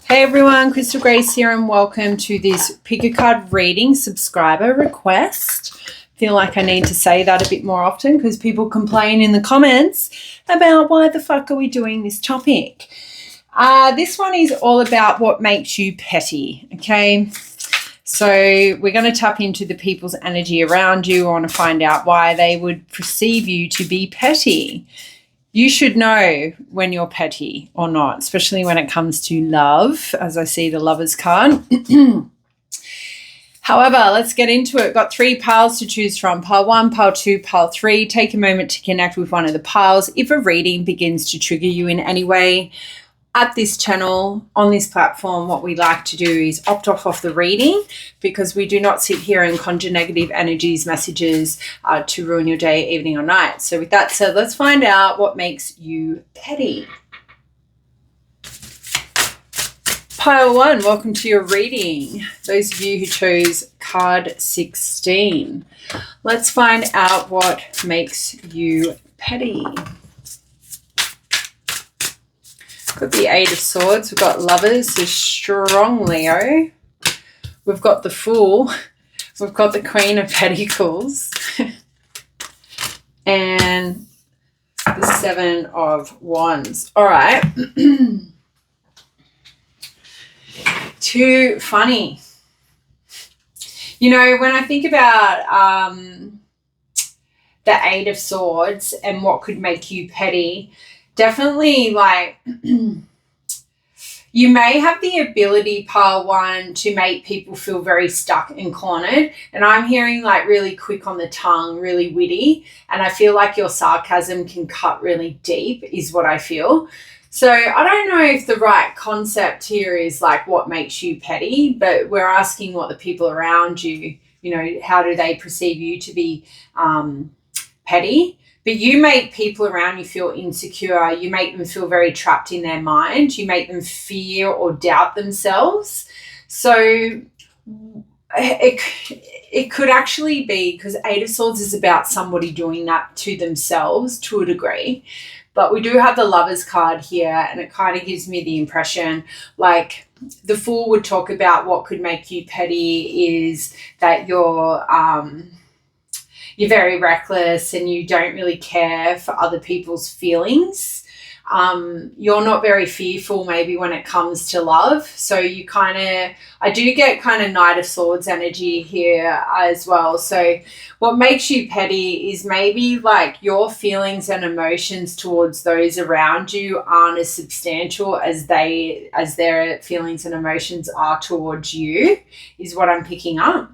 Hey everyone, Crystal Grace here and welcome to this pick a card reading subscriber request. Feel like I need to say that a bit more often because people complain in the comments about why the fuck are we doing this topic. This one is all about what makes you petty, okay? So we're going to tap into the people's energy around you. I want to find out why they would perceive you to be petty. You should know when you're petty or not, especially when it comes to love, as I see the Lovers card. However, let's get into it. Got 3 piles to choose from. Pile 1, pile 2, pile 3. Take a moment to connect with one of the piles. If a reading begins to trigger you in any way, at this channel, on this platform, what we like to do is opt off the reading because we do not sit here and conjure negative energies, messages to ruin your day, evening or night. So with that said, let's find out what makes you petty. Pile 1, welcome to your reading. Those of you who chose card 16. Let's find out what makes you petty. Got the 8 of Swords. We've got Lovers, so strong Leo. We've got the Fool. We've got the Queen of Pentacles. And the 7 of Wands. All right. Too funny. You know, when I think about the 8 of Swords and what could make you petty, definitely, like, you may have the ability, pile 1, to make people feel very stuck and cornered. And I'm hearing, like, really quick on the tongue, really witty. And I feel like your sarcasm can cut really deep is what I feel. So I don't know if the right concept here is, like, what makes you petty. But we're asking what the people around you, you know, how do they perceive you to be petty? But you make people around you feel insecure. You make them feel very trapped in their mind. You make them fear or doubt themselves. So it could actually be, because 8 of Swords is about somebody doing that to themselves to a degree. But we do have the Lovers card here, and it kind of gives me the impression like the Fool would talk about what could make you petty is that you're very reckless and you don't really care for other people's feelings. You're not very fearful maybe when it comes to love. So you I do get kind of Knight of Swords energy here as well. So what makes you petty is maybe like your feelings and emotions towards those around you aren't as substantial as their feelings and emotions are towards you, is what I'm picking up.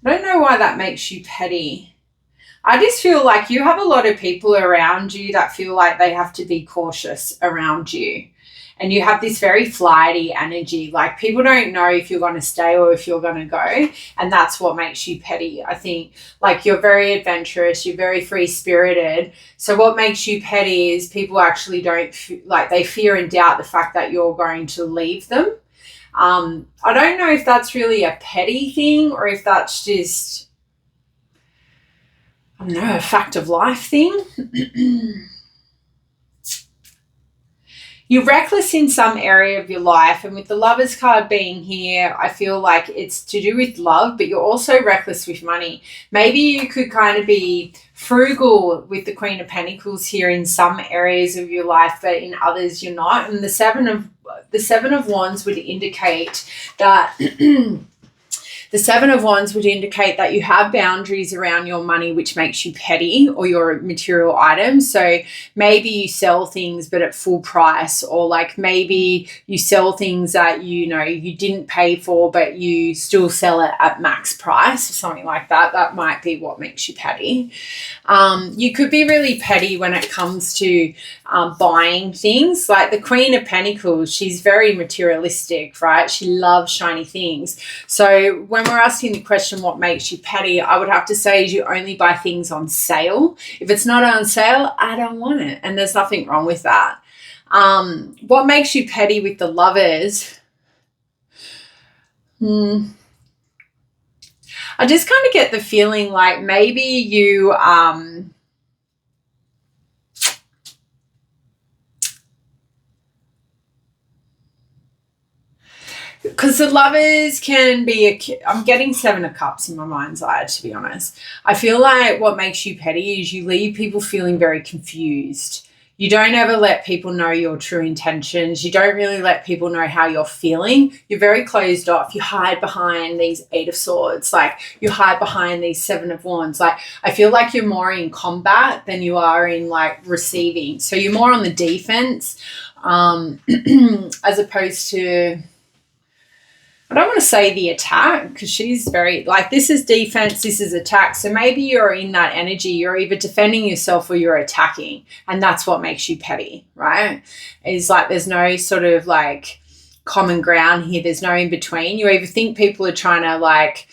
I don't know why that makes you petty. I just feel like you have a lot of people around you that feel like they have to be cautious around you. And you have this very flighty energy. Like, people don't know if you're going to stay or if you're going to go. And that's what makes you petty. I think, like, you're very adventurous. You're very free-spirited. So what makes you petty is people actually they fear and doubt the fact that you're going to leave them. I don't know if that's really a petty thing or if that's just, I don't know, a fact of life thing. You're reckless in some area of your life, and with the Lovers card being here, I feel like it's to do with love, but you're also reckless with money. Maybe you could kind of be frugal with the Queen of Pentacles here in some areas of your life, but in others you're not. And the Seven of Wands would indicate that the 7 of Wands would indicate that you have boundaries around your money, which makes you petty, or your material items. So maybe you sell things but at full price, or like maybe you sell things that you didn't pay for but you still sell it at max price or something like that. That might be what makes you petty. You could be really petty when it comes to buying things. Like the Queen of Pentacles, she's very materialistic, right? She loves shiny things. So when we're asking the question, what makes you petty, I would have to say is you only buy things on sale. If it's not on sale, I don't want it. And there's nothing wrong with that. What makes you petty with the Lovers? I just kind of get the feeling like maybe you because the lovers can be I'm getting 7 of Cups in my mind's eye, to be honest. I feel like what makes you petty is you leave people feeling very confused. You don't ever let people know your true intentions. You don't really let people know how you're feeling. You're very closed off. You hide behind these 8 of Swords. Like, you hide behind these 7 of Wands. Like, I feel like you're more in combat than you are in, like, receiving. So you're more on the defense, as opposed to, I don't want to say the attack, because she's very, like, this is defense, this is attack. So maybe you're in that energy. You're either defending yourself or you're attacking. And that's what makes you petty, right? It's like there's no sort of, like, common ground here. There's no in between. You either think people are trying to, like,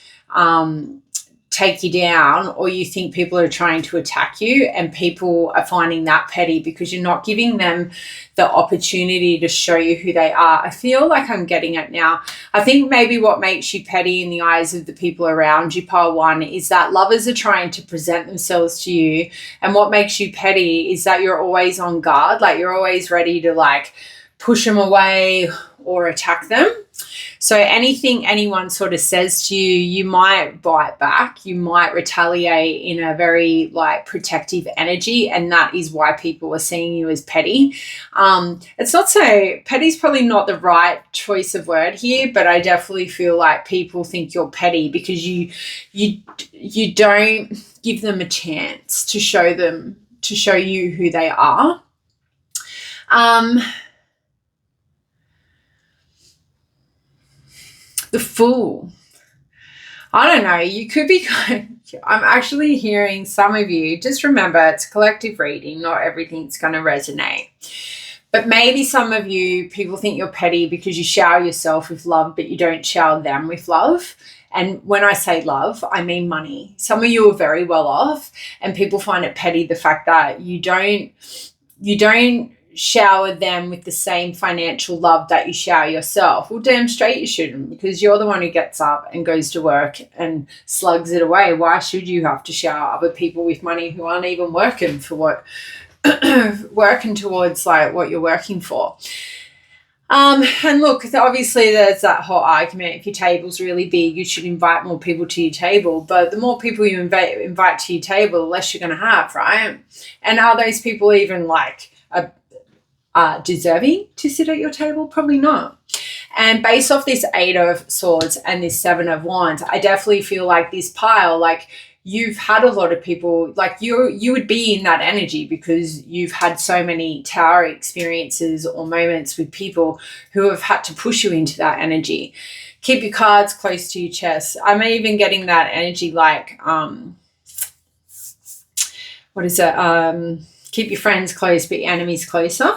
take you down, or you think people are trying to attack you, and people are finding that petty because you're not giving them the opportunity to show you who they are. I feel like I'm getting it now. I think maybe what makes you petty in the eyes of the people around you, pile 1, is that lovers are trying to present themselves to you, and what makes you petty is that you're always on guard. Like, you're always ready to, like, push them away or attack them. So anything anyone sort of says to you, you might bite back, you might retaliate in a very, like, protective energy, and that is why people are seeing you as petty. It's not so, petty is probably not the right choice of word here, but I definitely feel like people think you're petty because you don't give them a chance to show you who they are. The Fool. I don't know. You could be I'm actually hearing some of you, just remember it's a collective reading. Not everything's going to resonate. But maybe some of you, people think you're petty because you shower yourself with love, but you don't shower them with love. And when I say love, I mean money. Some of you are very well off, and people find it petty the fact that you don't shower them with the same financial love that you shower yourself. Well, damn straight you shouldn't, because you're the one who gets up and goes to work and slugs it away. Why should you have to shower other people with money who aren't even working for what working towards, like, what you're working for? And look, obviously there's that whole argument, if your table's really big, you should invite more people to your table. But the more people you invite to your table, the less you're going to have, right? And are those people even, like, deserving to sit at your table? Probably not. And based off this 8 of Swords and this 7 of Wands, I definitely feel like this pile, like, you've had a lot of people, like, you would be in that energy because you've had so many tower experiences or moments with people who have had to push you into that energy. Keep your cards close to your chest. I'm even getting that energy, like, what is it? Keep your friends close, but your enemies closer.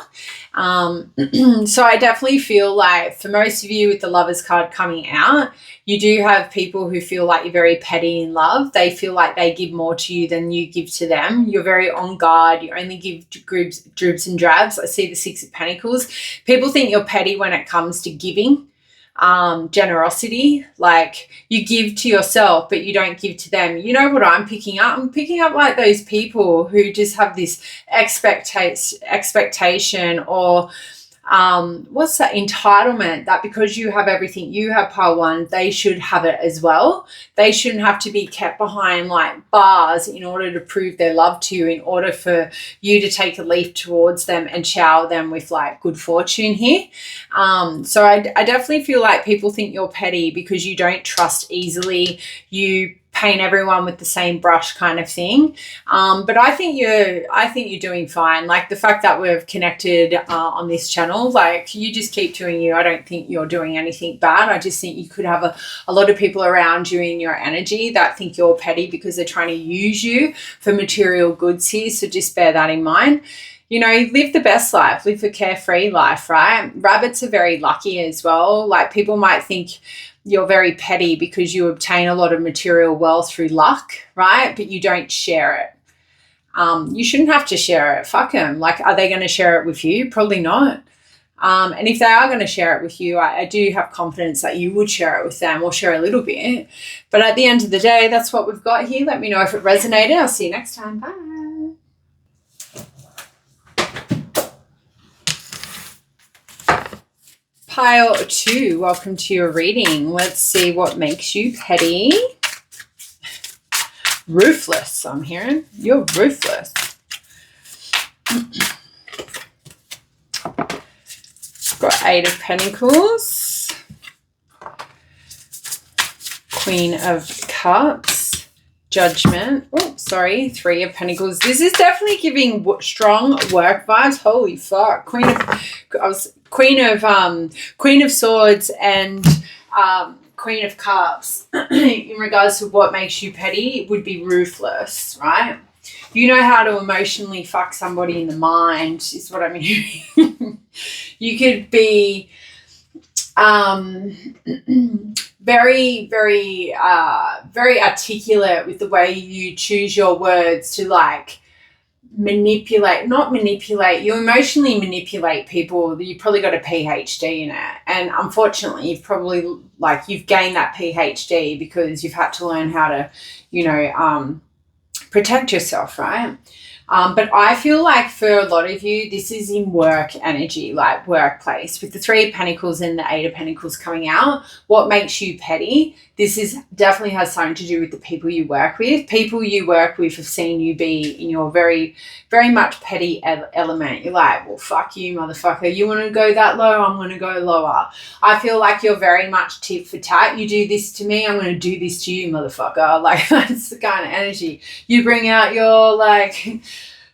So I definitely feel like for most of you with the Lovers card coming out, you do have people who feel like you're very petty in love. They feel like they give more to you than you give to them. You're very on guard. You only give dribs and drabs. I see the 6 of Pentacles. People think you're petty when it comes to giving. Generosity, like, you give to yourself but you don't give to them. You know what I'm picking up? I'm picking up, like, those people who just have this expectation or what's that, entitlement, that because you have everything you have, pile 1, they should have it as well. They shouldn't have to be kept behind, like, bars in order to prove their love to you, in order for you to take a leap towards them and shower them with, like, good fortune here. So I definitely feel like people think you're petty because you don't trust easily. You paint everyone with the same brush, kind of thing. But I think you're doing fine. Like, the fact that we've connected on this channel, like, you just keep doing you. I don't think you're doing anything bad. I just think you could have a lot of people around you in your energy that think you're petty because they're trying to use you for material goods here. So just bear that in mind. You know, live the best life, live a carefree life, right? Rabbits are very lucky as well. Like, people might think you're very petty because you obtain a lot of material wealth through luck, right? But you don't share it. You shouldn't have to share it. Fuck them. Like, are they going to share it with you? Probably not. And if they are going to share it with you, I do have confidence that you would share it with them, or share a little bit. But at the end of the day, that's what we've got here. Let me know if it resonated. I'll see you next time. Bye. pile 2, welcome to your reading. Let's see what makes you petty. Ruthless, I'm hearing. You're ruthless. Got 8 of Pentacles. Queen of Cups. Judgment. Oh, sorry. 3 of Pentacles. This is definitely giving strong work vibes. Holy fuck. Queen of Swords and Queen of Cups. In regards to what makes you petty, would be ruthless, right? You know how to emotionally fuck somebody in the mind, is what I'm hearing. You could be very, very, very articulate with the way you choose your words to like not manipulate, you emotionally manipulate people. You probably got a PhD in it. And unfortunately, you've probably you've gained that PhD because you've had to learn how to, protect yourself, right? But I feel like for a lot of you, this is in work energy, like workplace. With the 3 of Pentacles and the 8 of Pentacles coming out, what makes you petty? This is definitely has something to do with the people you work with. People you work with have seen you be in your very, very much petty element. You're like, well, fuck you, motherfucker. You want to go that low? I'm going to go lower. I feel like you're very much tit for tat. You do this to me, I'm going to do this to you, motherfucker. Like, that's the kind of energy. You bring out your,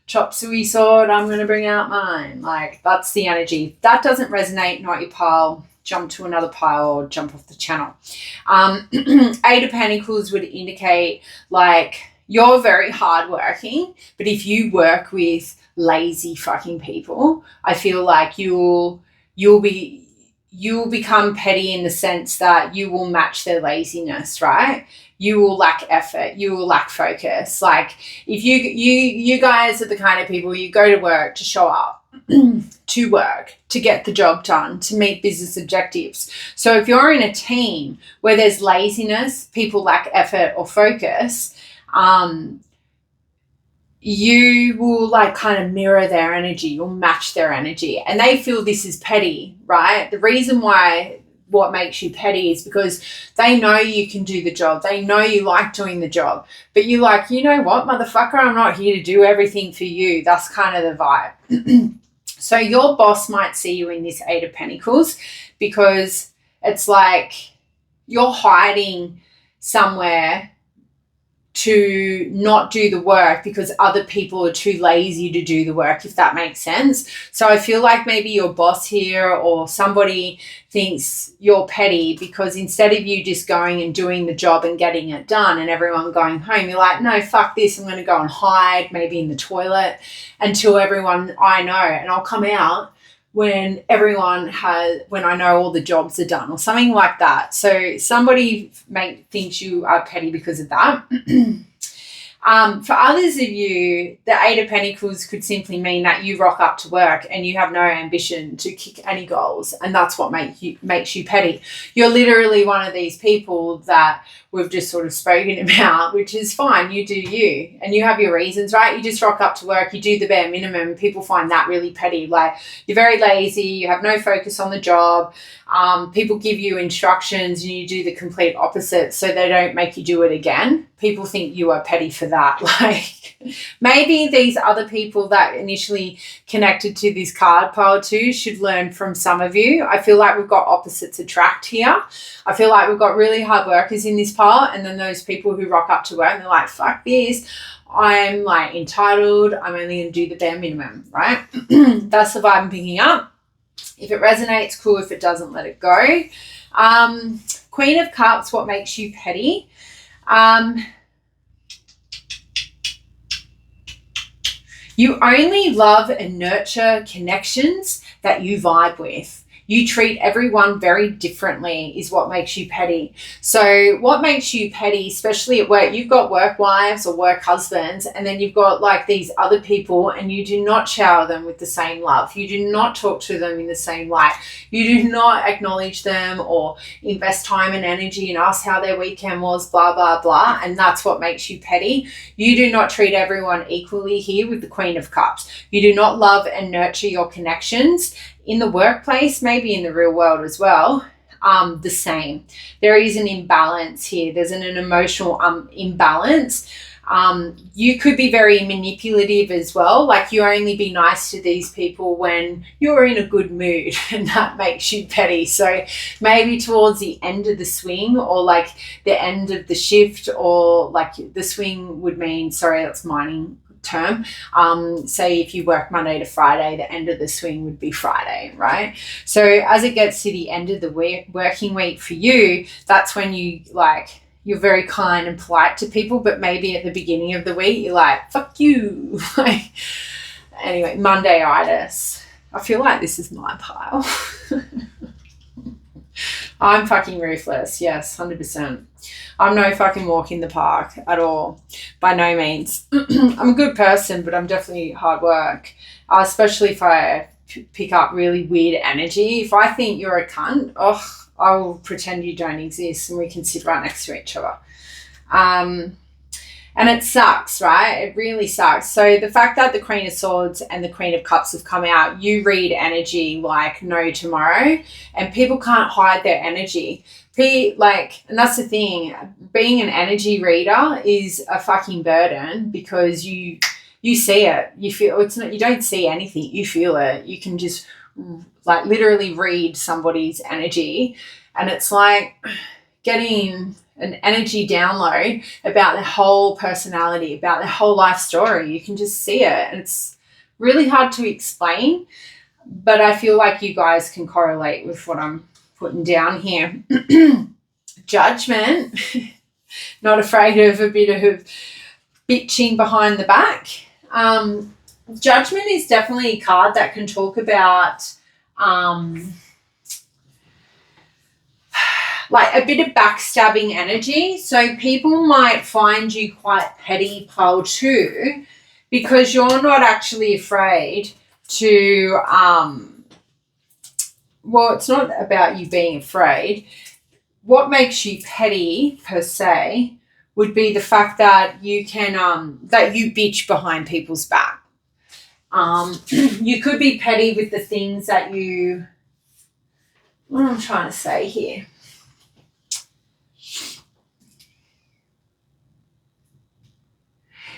chop suey sword, I'm going to bring out mine. Like, that's the energy. If that doesn't resonate, not your pile, jump to another pile or jump off the channel. 8 of Pentacles would indicate you're very hardworking, but if you work with lazy fucking people, I feel like you'll become petty in the sense that you will match their laziness, right? You will lack effort. You will lack focus. Like, if you guys are the kind of people, you go to work to show up, to work, to get the job done, to meet business objectives. So if you're in a team where there's laziness, people lack effort or focus, you will kind of mirror their energy. You'll match their energy. And they feel this is petty, right? The reason why what makes you petty is because they know you can do the job. They know you like doing the job. But you're like, you know what, motherfucker, I'm not here to do everything for you. That's kind of the vibe. So your boss might see you in this 8 of Pentacles because it's like you're hiding somewhere to not do the work because other people are too lazy to do the work, if that makes sense. So I feel like maybe your boss here or somebody thinks you're petty because instead of you just going and doing the job and getting it done and everyone going home, you're like, no, fuck this, I'm going to go and hide maybe in the toilet until everyone I know, and I'll come out when I know all the jobs are done or something like that. So somebody thinks you are petty because of that. For others of you, the 8 of Pentacles could simply mean that you rock up to work and you have no ambition to kick any goals, and that's what makes you petty. You're literally one of these people that we've just sort of spoken about, which is fine. You do you, and you have your reasons, right? You just rock up to work, you do the bare minimum. People find that really petty. Like, you're very lazy, you have no focus on the job. People give you instructions and you do the complete opposite so they don't make you do it again. People think you are petty for that. Like, maybe these other people that initially connected to this card pile too should learn from some of you. I feel like we've got opposites attract here. I feel like we've got really hard workers in this pile, and then those people who rock up to work and they're like, fuck this, I'm entitled, I'm only going to do the bare minimum, right? That's the vibe I'm picking up. If it resonates, cool. If it doesn't, let it go. Queen of Cups, what makes you petty? You only love and nurture connections that you vibe with. You treat everyone very differently is what makes you petty. So what makes you petty, especially at work, you've got work wives or work husbands, and then you've got these other people, and you do not shower them with the same love. You do not talk to them in the same light. You do not acknowledge them or invest time and energy and ask how their weekend was, blah, blah, blah. And that's what makes you petty. You do not treat everyone equally here with the Queen of Cups. You do not love and nurture your connections. In the workplace, maybe maybe in the real world as well, the same. There is an imbalance here. There's an emotional imbalance. You could be very manipulative as well. Like, you only be nice to these people when you're in a good mood, and that makes you petty. So maybe towards the end of the swing, or like the end of the shift, or like the swing would mean, sorry, that's mining term. Say if you work Monday to Friday, the end of the swing would be Friday, right? So as it gets to the end of the working week for you, that's when you're very kind and polite to people, but maybe at the beginning of the week, you're like, fuck you. Anyway, Monday-itis. I feel like this is my pile. I'm fucking ruthless. Yes, 100%. I'm no fucking walk in the park at all. By no means. I'm a good person, but I'm definitely hard work. Especially if I pick up really weird energy. If I think you're a cunt, I will pretend you don't exist and we can sit right next to each other. And it sucks, right? It really sucks. So the fact that the Queen of Swords and the Queen of Cups have come out, you read energy like no tomorrow, and people can't hide their energy. And that's the thing. Being an energy reader is a fucking burden, because you see it. You feel it's not. You don't see anything. You feel it. You can just like literally read somebody's energy, and it's like getting an energy download about their whole personality, about their whole life story. You can just see it, and it's really hard to explain, but I feel like you guys can correlate with what I'm putting down here. Judgment. Not afraid of a bit of bitching behind the back. Judgment is definitely a card that can talk about like a bit of backstabbing energy. So people might find you quite petty, pile two, because you're not actually afraid to well, it's not about you being afraid. What makes you petty per se would be the fact that you can that you bitch behind people's back. You could be petty with the things that you, what am I trying to say here?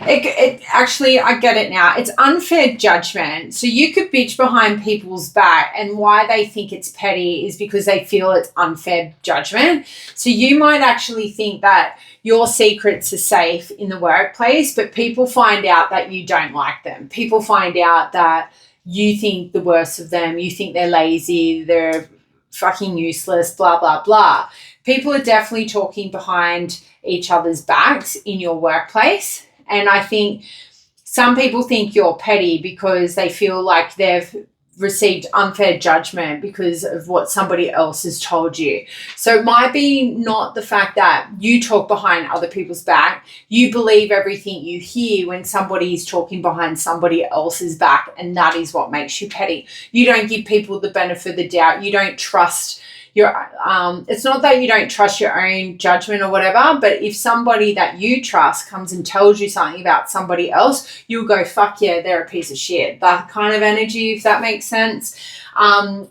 It actually, I get it now. It's unfair judgment. So you could bitch behind people's back, and why they think it's petty is because they feel it's unfair judgment. So you might actually think that your secrets are safe in the workplace, but people find out that you don't like them. People find out that you think the worst of them. You think they're lazy, they're fucking useless, blah, blah, blah. People are definitely talking behind each other's backs in your workplace. And I think some people think you're petty because they feel like they've received unfair judgment because of what somebody else has told you. So it might be not the fact that you talk behind other people's back. You believe everything you hear when somebody is talking behind somebody else's back, and that is what makes you petty. You don't give people the benefit of the doubt. You don't trust your it's not that you don't trust your own judgment or whatever, but if somebody that you trust comes and tells you something about somebody else, you'll go, fuck yeah, they're a piece of shit. That kind of energy, if that makes sense.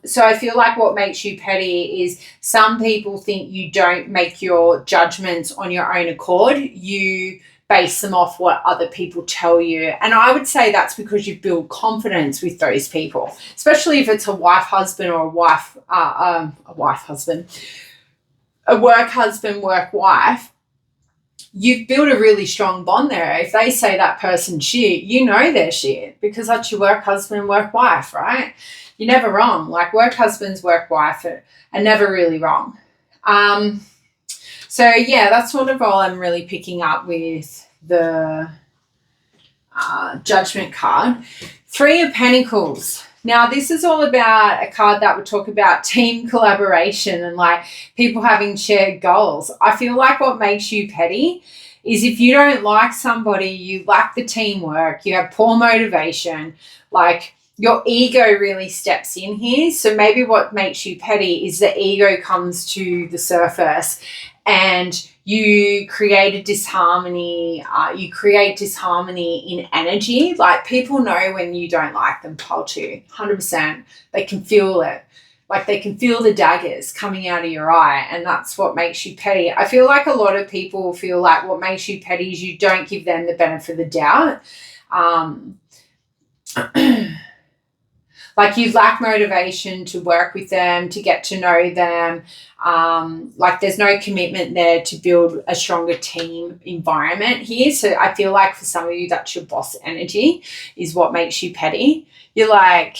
So I feel like what makes you petty is some people think you don't make your judgments on your own accord. You base them off what other people tell you. And I would say that's because you build confidence with those people, especially if it's a wife husband or a work husband, work wife. You've built a really strong bond there. If they say that person's shit, you know they're shit, because that's your work husband, work wife, right? You're never wrong. Like, work husbands, work wife are never really wrong. So, yeah, that's sort of all I'm really picking up with the Judgment card. Three of Pentacles. Now, this is all about a card that would talk about team collaboration and, like, people having shared goals. I feel like what makes you petty is if you don't like somebody, you lack the teamwork, you have poor motivation, like, your ego really steps in here. So maybe what makes you petty is the ego comes to the surface and you create a disharmony. You create disharmony in energy. Like, people know when you don't like them, pile two, 100%. They can feel it. like they can feel the daggers coming out of your eye, and that's what makes you petty. I feel like a lot of people feel like what makes you petty is you don't give them the benefit of the doubt. Like you lack motivation to work with them, to get to know them. Like there's no commitment there to build a stronger team environment here. So I feel like for some of you, that's your boss energy is what makes you petty. You're like,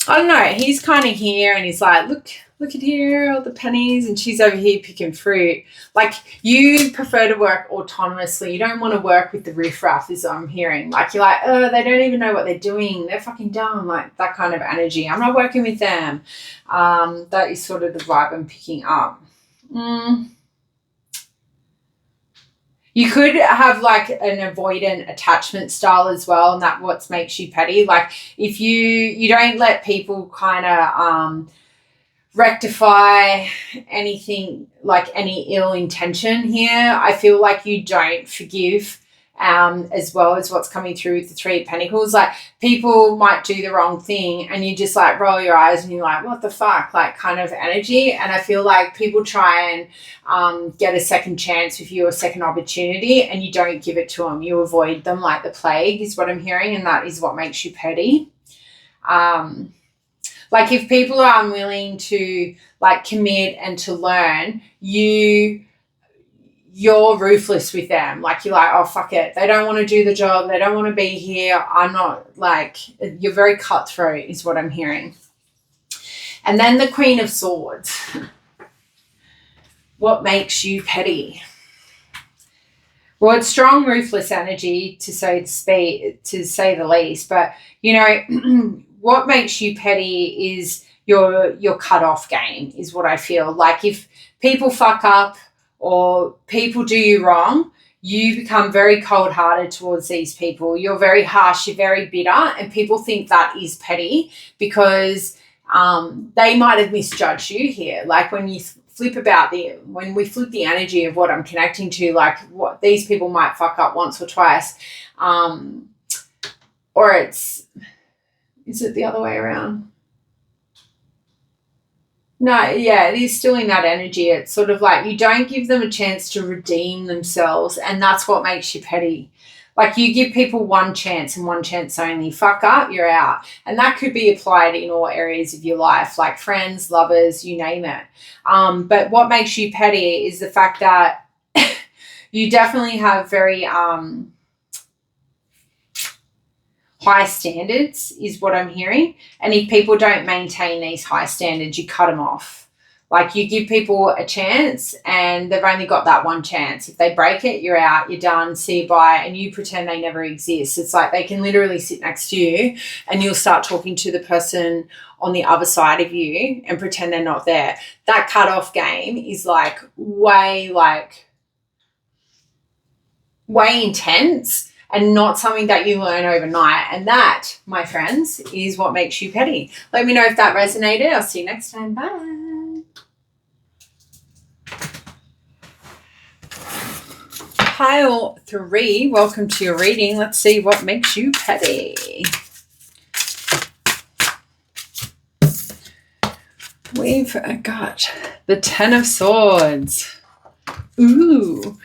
I don't know, he's kind of here and he's like, look at here, all the pennies, and she's over here picking fruit. Like you prefer to work autonomously. You don't want to work with the riffraff, is what I'm hearing. Like you're like, oh, they don't even know what they're doing. They're fucking dumb. Like that kind of energy. I'm not working with them. That is sort of the vibe I'm picking up. You could have like an avoidant attachment style as well, and that what makes you petty. Like if you don't let people kind of rectify anything, like any ill intention here. I feel like you don't forgive as well as what's coming through with the Three of Pentacles. Like people might do the wrong thing and you just like roll your eyes and you're like, what the fuck, like kind of energy. And I feel like people try and get a second chance with you, a second opportunity, and you don't give it to them. You avoid them like the plague is what I'm hearing, and that is what makes you petty. Like if people are unwilling to like commit and to learn, you're ruthless with them. Like you're like, oh, fuck it. They don't want to do the job. They don't want to be here. I'm not like, you're very cutthroat is what I'm hearing. And then the Queen of Swords. What makes you petty? Well, it's strong, ruthless energy to say the least. But, you know, what makes you petty is your cut-off game is what I feel. Like if people fuck up or people do you wrong, you become very cold-hearted towards these people. You're very harsh, you're very bitter, and people think that is petty because they might have misjudged you here. Like when we flip the energy of what I'm connecting to, like what these people might fuck up once or twice, or is it the other way around? No, yeah, it is still in that energy. It's sort of like you don't give them a chance to redeem themselves, and that's what makes you petty. Like you give people one chance and one chance only. Fuck up, you're out. And that could be applied in all areas of your life, like friends, lovers, you name it. But what makes you petty is the fact that you definitely have very high standards is what I'm hearing. And if people don't maintain these high standards, you cut them off. Like you give people a chance and they've only got that one chance. If they break it, you're out, you're done, see you bye, and you pretend they never exist. It's like they can literally sit next to you and you'll start talking to the person on the other side of you and pretend they're not there. That cut-off game is like way intense and not something that you learn overnight. And that, my friends, is what makes you petty. Let me know if that resonated. I'll see you next time. Bye. Pile 3, welcome to your reading. Let's see what makes you petty. We've got the Ten of Swords. Ooh.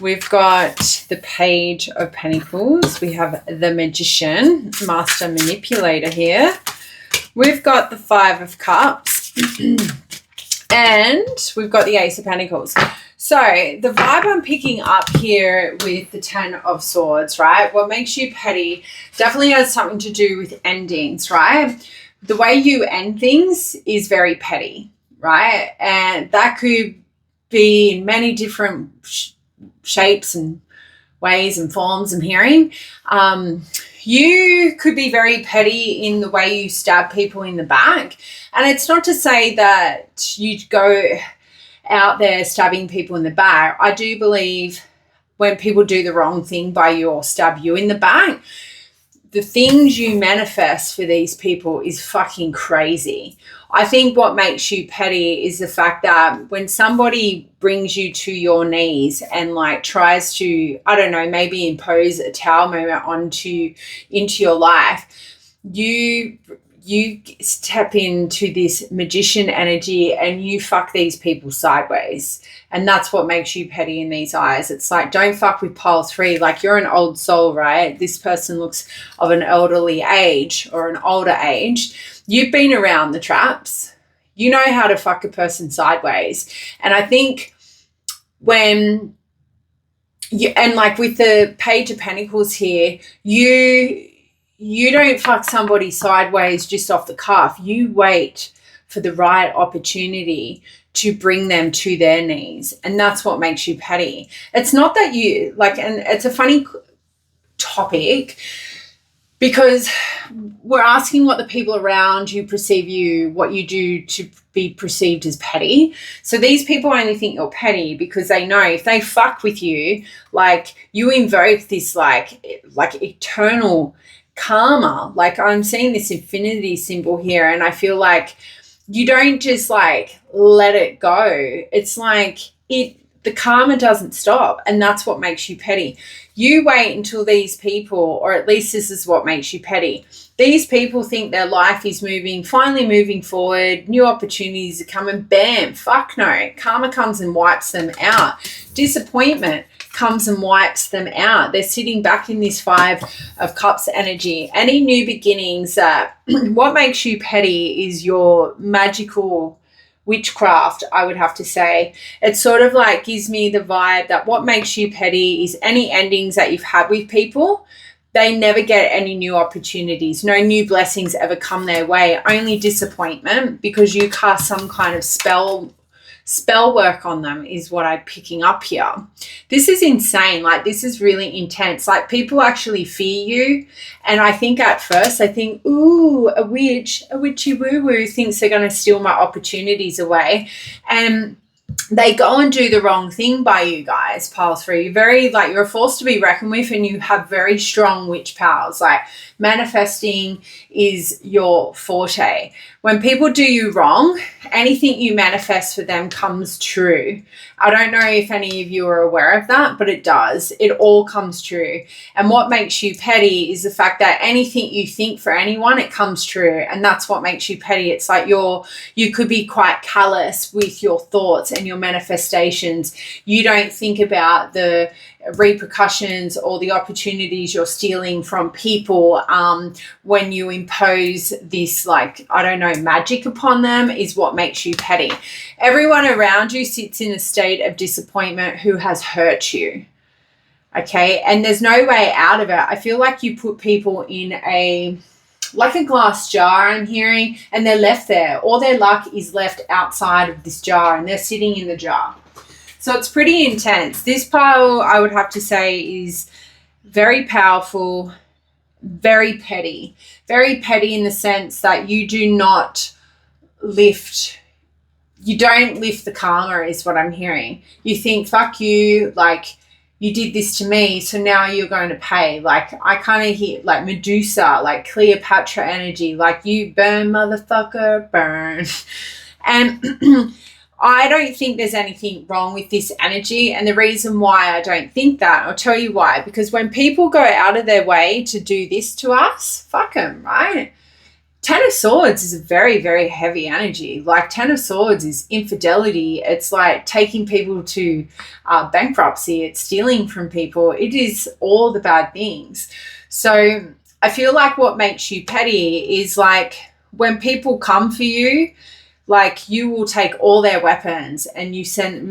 We've got the Page of Pentacles. We have the Magician, Master Manipulator here. We've got the Five of Cups. And we've got the Ace of Pentacles. So the vibe I'm picking up here with the Ten of Swords, right? What makes you petty definitely has something to do with endings, right? The way you end things is very petty, right? And that could be in many different shapes and ways and forms I'm hearing. You could be very petty in the way you stab people in the back. And it's not to say that you go out there stabbing people in the back. I do believe when people do the wrong thing by you or stab you in the back, the things you manifest for these people is fucking crazy. I think what makes you petty is the fact that when somebody brings you to your knees and like tries to, I don't know, maybe impose a tower moment into your life, you you step into this magician energy and you fuck these people sideways. And that's what makes you petty in these eyes. It's like, don't fuck with pile 3. Like, you're an old soul, right? This person looks of an elderly age or an older age. You've been around the traps. You know how to fuck a person sideways. And I think when you, and like with the Page of Pentacles here, you don't fuck somebody sideways just off the cuff. You wait for the right opportunity to bring them to their knees. And that's what makes you petty. It's not that you, like, and it's a funny topic because we're asking what the people around you perceive you, what you do to be perceived as petty. So these people only think you're petty because they know if they fuck with you, like, you invoke this like eternal karma. Like, I'm seeing this infinity symbol here, and I feel like you don't just like let it go. It's like the karma doesn't stop, and that's what makes you petty. You wait until these people, or at least this is what makes you petty. These people think their life is finally moving forward, new opportunities are coming, bam, fuck no. Karma comes and wipes them out. Disappointment comes and wipes them out. They're sitting back in this 5 of Cups energy. Any new beginnings, what makes you petty is your magical witchcraft, I would have to say. It sort of like gives me the vibe that what makes you petty is any endings that you've had with people. They never get any new opportunities. No new blessings ever come their way. Only disappointment because you cast some kind of spell work on them is what I'm picking up here. This is insane. Like, this is really intense. Like, people actually fear you. And I think at first they think, ooh, a witchy woo-woo thinks they're going to steal my opportunities away. And they go and do the wrong thing by you guys, pile 3. You're a force to be reckoned with, and you have very strong witch powers. Like, manifesting is your forte. When people do you wrong, anything you manifest for them comes true. I don't know if any of you are aware of that, but it does. It all comes true. And what makes you petty is the fact that anything you think for anyone, it comes true. And that's what makes you petty. It's like you could be quite callous with your thoughts and your manifestations. You don't think about the repercussions or the opportunities you're stealing from people when you impose this, like, I don't know, magic upon them is what makes you petty. Everyone around you sits in a state of disappointment who has hurt you. Okay, and there's no way out of it. I feel like you put people in a glass jar, I'm hearing, and they're left there. All their luck is left outside of this jar, and they're sitting in the jar. So it's pretty intense. This pile, I would have to say, is very powerful, very petty. Very petty in the sense that you don't lift the karma is what I'm hearing. You think, fuck you, like, you did this to me, so now you're going to pay. Like, I kind of hear, like, Medusa, like Cleopatra energy, like, you burn, motherfucker, burn. And I don't think there's anything wrong with this energy. And the reason why I don't think that, I'll tell you why. Because when people go out of their way to do this to us, fuck them, right? 10 of Swords is a very, very heavy energy. Like, 10 of Swords is infidelity. It's like taking people to bankruptcy. It's stealing from people. It is all the bad things. So I feel like what makes you petty is, like, when people come for you, like, you will take all their weapons and you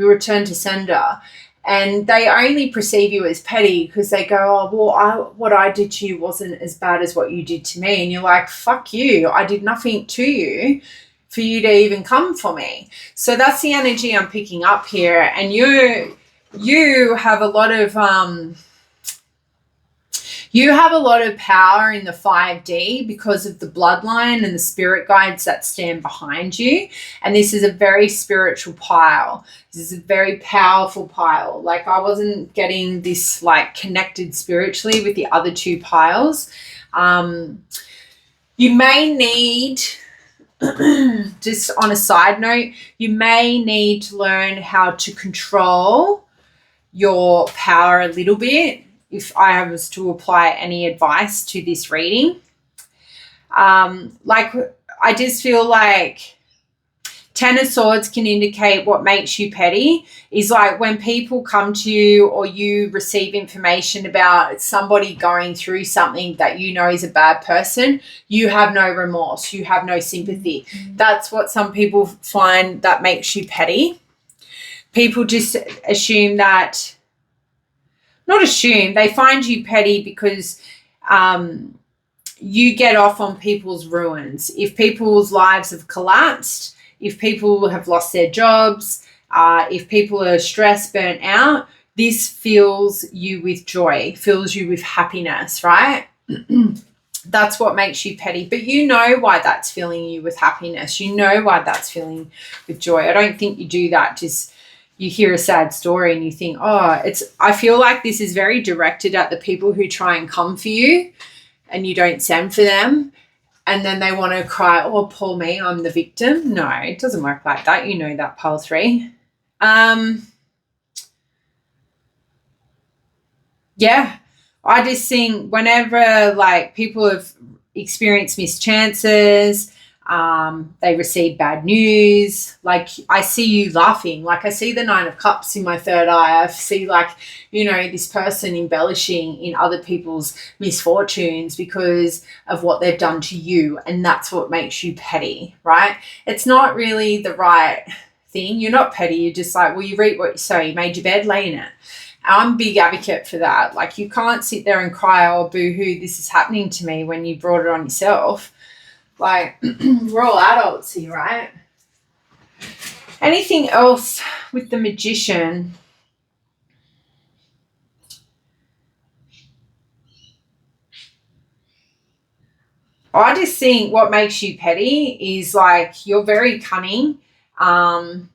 return to sender. And they only perceive you as petty because they go, oh, well, what I did to you wasn't as bad as what you did to me. And you're like, fuck you. I did nothing to you for you to even come for me. So that's the energy I'm picking up here. And you have a lot of power in the 5D because of the bloodline and the spirit guides that stand behind you. And this is a very spiritual pile. This is a very powerful pile. Like, I wasn't getting this, like, connected spiritually with the other 2 piles. You may need, just on a side note, you may need to learn how to control your power a little bit if I was to apply any advice to this reading. Like, I just feel like Ten of Swords can indicate what makes you petty is like when people come to you or you receive information about somebody going through something that you know is a bad person, you have no remorse, you have no sympathy. That's what some people find that makes you petty. People just assume that, not assume, they find you petty because you get off on people's ruins. If people's lives have collapsed, if people have lost their jobs, if people are stressed, burnt out, this fills you with joy, fills you with happiness, right? That's what makes you petty. But you know why that's filling you with happiness. You know why that's filling with joy. I don't think you do that just you hear a sad story and you think, oh, I feel like this is very directed at the people who try and come for you and you don't send for them. And then they want to cry, oh, poor me, I'm the victim. No, it doesn't work like that. You know that, pile 3. Yeah, I just think whenever, like, people have experienced missed chances, they receive bad news, like, I see you laughing. Like, I see the 9 of Cups in my third eye. I see, like, you know, this person embellishing in other people's misfortunes because of what they've done to you, and that's what makes you petty, right? It's not really the right thing. You're not petty. You're just like, well, you reap what you sow. You made your bed, lay in it. I'm a big advocate for that. Like, you can't sit there and cry, oh, boo-hoo, this is happening to me, when you brought it on yourself. Like, we're all adults here, right? Anything else with the Magician? I just think what makes you petty is, like, you're very cunning. And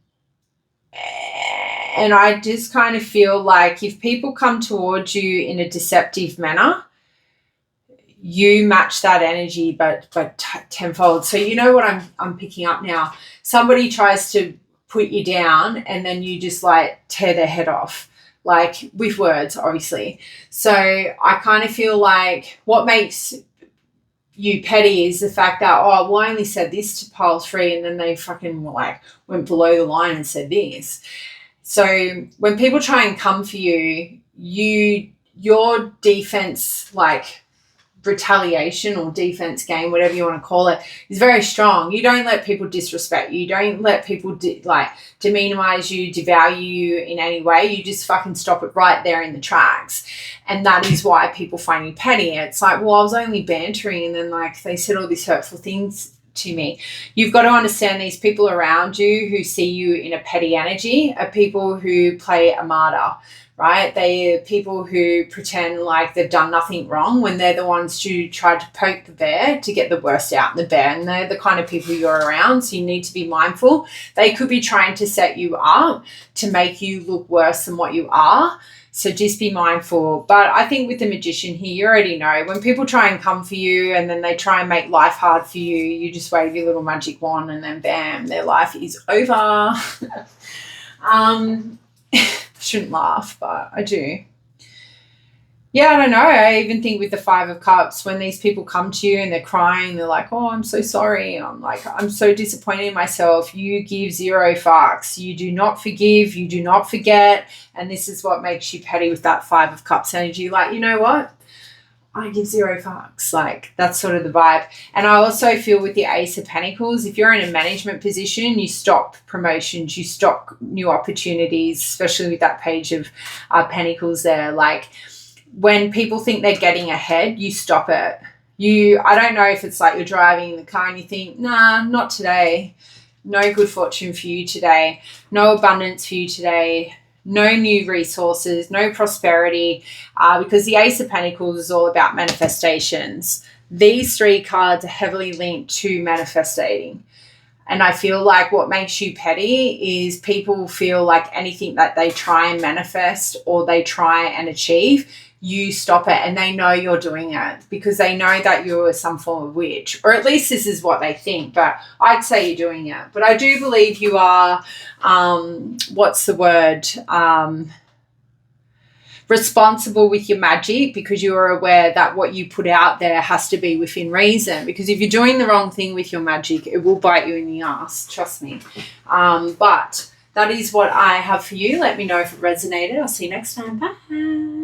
I just kind of feel like if people come towards you in a deceptive manner, you match that energy but tenfold. So you know what I'm picking up now? Somebody tries to put you down and then you just, like, tear their head off, like, with words, obviously. So I kind of feel like what makes you petty is the fact that, oh, well, I only said this to pile 3 and then they fucking, like, went below the line and said this. So when people try and come for you, your defense, like, retaliation or defense game, whatever you want to call it, is very strong. You don't let people disrespect you. You don't let people demeanize you, devalue you in any way. You just fucking stop it right there in the tracks. And that is why people find you petty. It's like, well, I was only bantering and then, like, they said all these hurtful things to me. You've got to understand these people around you who see you in a petty energy are people who play a martyr, right? They are people who pretend like they've done nothing wrong when they're the ones who try to poke the bear to get the worst out in the bear. And they're the kind of people you're around, so you need to be mindful. They could be trying to set you up to make you look worse than what you are. So just be mindful. But I think with the Magician here, you already know when people try and come for you and then they try and make life hard for you, you just wave your little magic wand and then bam, their life is over. Shouldn't laugh, but I do. Yeah, I don't know. I even think with the 5 of Cups, when these people come to you and they're crying, they're like, oh, I'm so sorry. I'm like, I'm so disappointed in myself. You give 0 fucks. You do not forgive. You do not forget. And this is what makes you petty with that 5 of Cups energy. Like, you know what? I give 0 fucks. Like, that's sort of the vibe. And I also feel with the Ace of Pentacles, if you're in a management position, you stop promotions, you stop new opportunities, especially with that Page of Pentacles there. Like, when people think they're getting ahead, you stop it. I don't know if it's like you're driving in the car and you think, nah, not today. No good fortune for you today. No abundance for you today. No new resources, no prosperity, because the Ace of Pentacles is all about manifestations. These 3 cards are heavily linked to manifesting. And I feel like what makes you petty is people feel like anything that they try and manifest or they try and achieve, you stop it, and they know you're doing it because they know that you're some form of witch, or at least this is what they think, but I'd say you're doing it. But I do believe you are, what's the word? Responsible with your magic, because you are aware that what you put out there has to be within reason, because if you're doing the wrong thing with your magic, it will bite you in the ass, trust me. But that is what I have for you. Let me know if it resonated. I'll see you next time. Bye.